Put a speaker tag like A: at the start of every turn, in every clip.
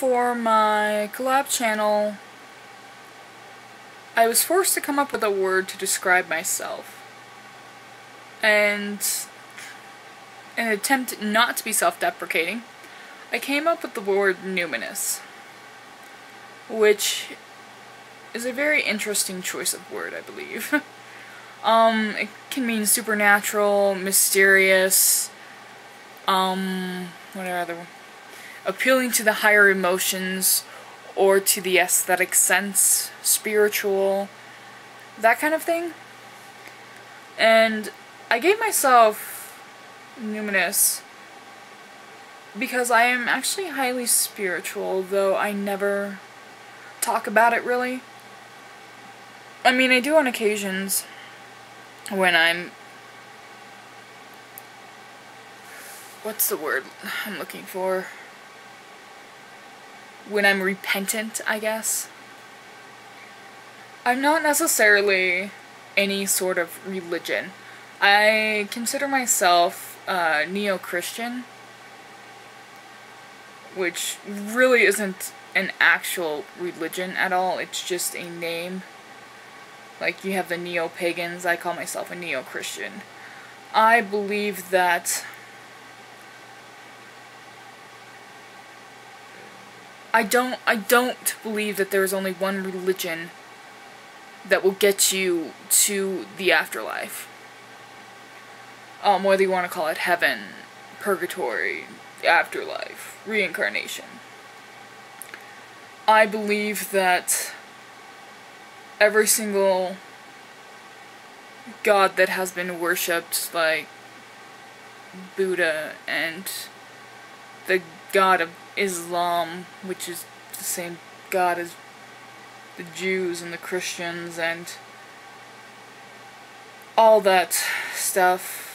A: for my collab channel, I was forced to come up with a word to describe myself. And in an attempt not to be self-deprecating, I came up with the word Numinous, which is a very interesting choice of word, I believe. It can mean supernatural, mysterious, what are other, appealing to the higher emotions, or to the aesthetic sense, spiritual, that kind of thing. And I gave myself Numinous because I am actually highly spiritual, though I never talk about it really. I mean, I do on occasions when I'm... what's the word I'm looking for? When I'm repentant, I guess. I'm not necessarily any sort of religion. I consider myself neo-Christian, which really isn't an actual religion at all. It's just a name. Like, you have the neo-pagans, I call myself a neo-Christian. I believe that I don't believe that there is only one religion that will get you to the afterlife. Whether you want to call it heaven, purgatory, afterlife, reincarnation. I believe that every single god that has been worshipped, like Buddha and the god of Islam, which is the same god as the Jews and the Christians and all that stuff.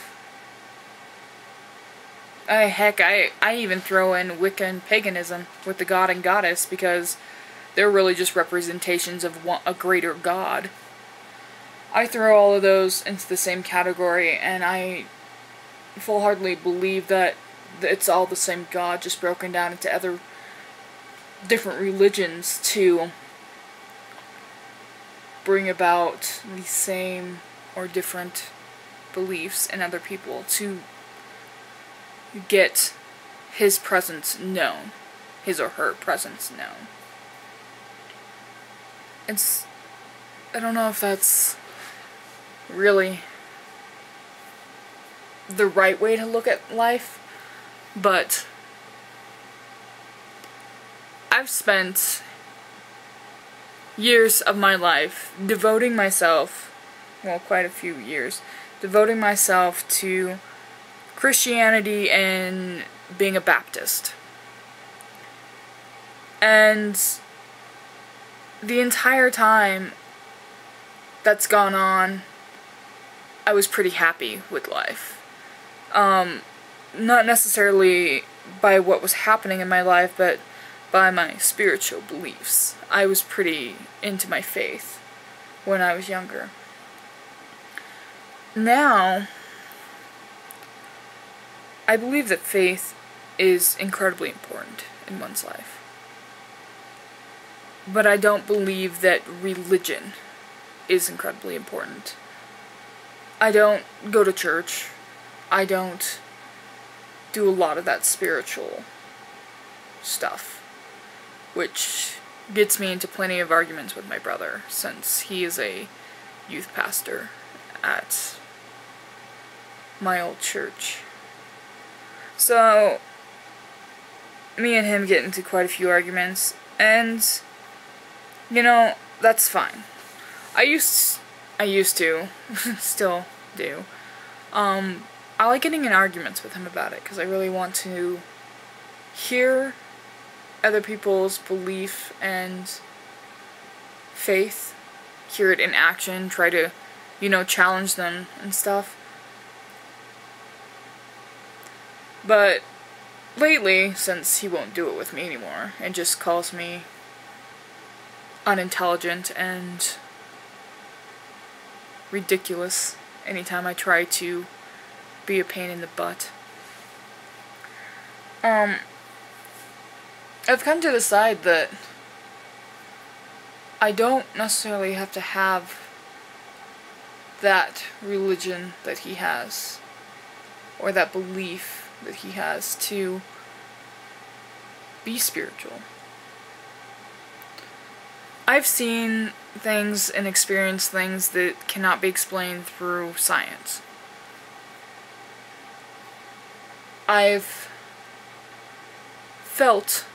A: Heck, I even throw in Wiccan paganism with the god and goddess, because they're really just representations of a greater god. I throw all of those into the same category, and I full-heartedly believe that it's all the same god, just broken down into other different religions to bring about the same or different beliefs in other people, to get his presence known, his or her presence known. I don't know if that's really the right way to look at life, but I've spent years of my life devoting myself, well, quite a few years, devoting myself to Christianity and being a Baptist. And the entire time that's gone on, I was pretty happy with life. Not necessarily by what was happening in my life, but by my spiritual beliefs. I was pretty into my faith when I was younger. Now, I believe that faith is incredibly important in one's life. But I don't believe that religion is incredibly important. I don't go to church. I don't do a lot of that spiritual stuff, which gets me into plenty of arguments with my brother, since he is a youth pastor at my old church. So, me and him get into quite a few arguments, and, you know, that's fine. I used to, still do. I like getting in arguments with him about it, because I really want to hear other people's belief and faith, hear it in action, try to, you know, challenge them and stuff. But lately, since he won't do it with me anymore, and just calls me unintelligent and ridiculous anytime I try to be a pain in the butt, I've come to decide that I don't necessarily have to have that religion that he has, or that belief that he has, to be spiritual. I've seen things and experienced things that cannot be explained through science. I've felt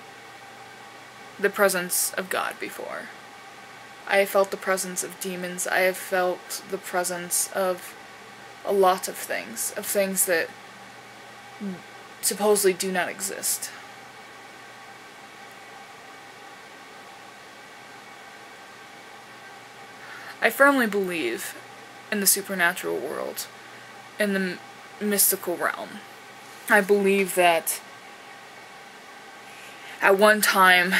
A: the presence of God before. I have felt the presence of demons. I have felt the presence of a lot of things that supposedly do not exist. I firmly believe in the supernatural world, in the mystical realm. I believe that at one time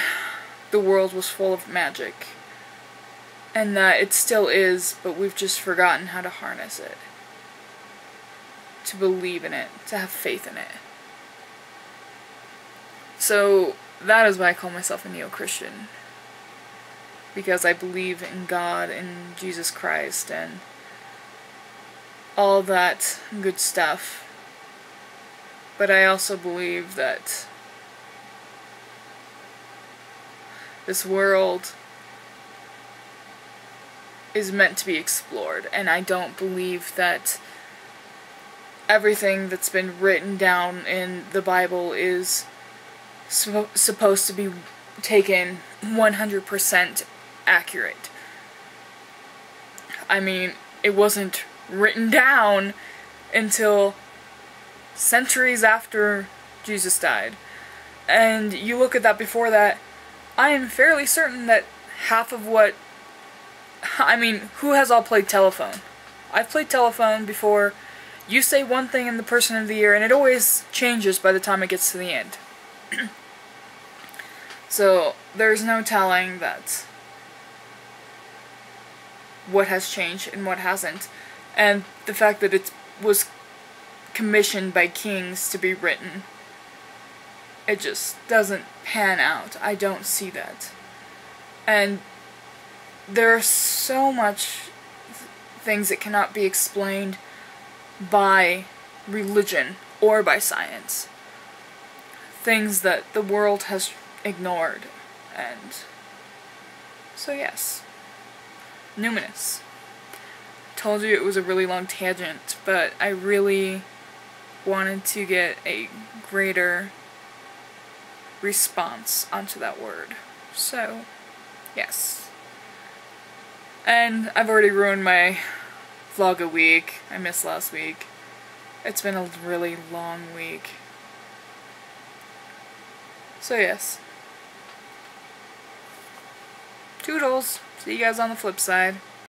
A: the world was full of magic, and that it still is, but we've just forgotten how to harness it, to believe in it, to have faith in it. So that is why I call myself a neo-Christian. Because I believe in God and Jesus Christ and all that good stuff. But I also believe that this world is meant to be explored, and I don't believe that everything that's been written down in the Bible is supposed to be taken 100% accurate. I mean, it wasn't written down until centuries after Jesus died. And you look at that before that, I am fairly certain that half of what... I mean, who has all played telephone? I've played telephone before. You say one thing in the Person of the Year, and it always changes by the time it gets to the end. So, there's no telling that what has changed and what hasn't. And the fact that it was commissioned by kings to be written, it just doesn't pan out. I don't see that. And there are so much things that cannot be explained by religion or by science. Things that the world has ignored. And so yes. Numinous. Told you it was a really long tangent, but I really wanted to get a greater response onto that word. So, yes. And I've already ruined my vlog a week. I missed last week. It's been a really long week. So yes. Toodles. See you guys on the flip side.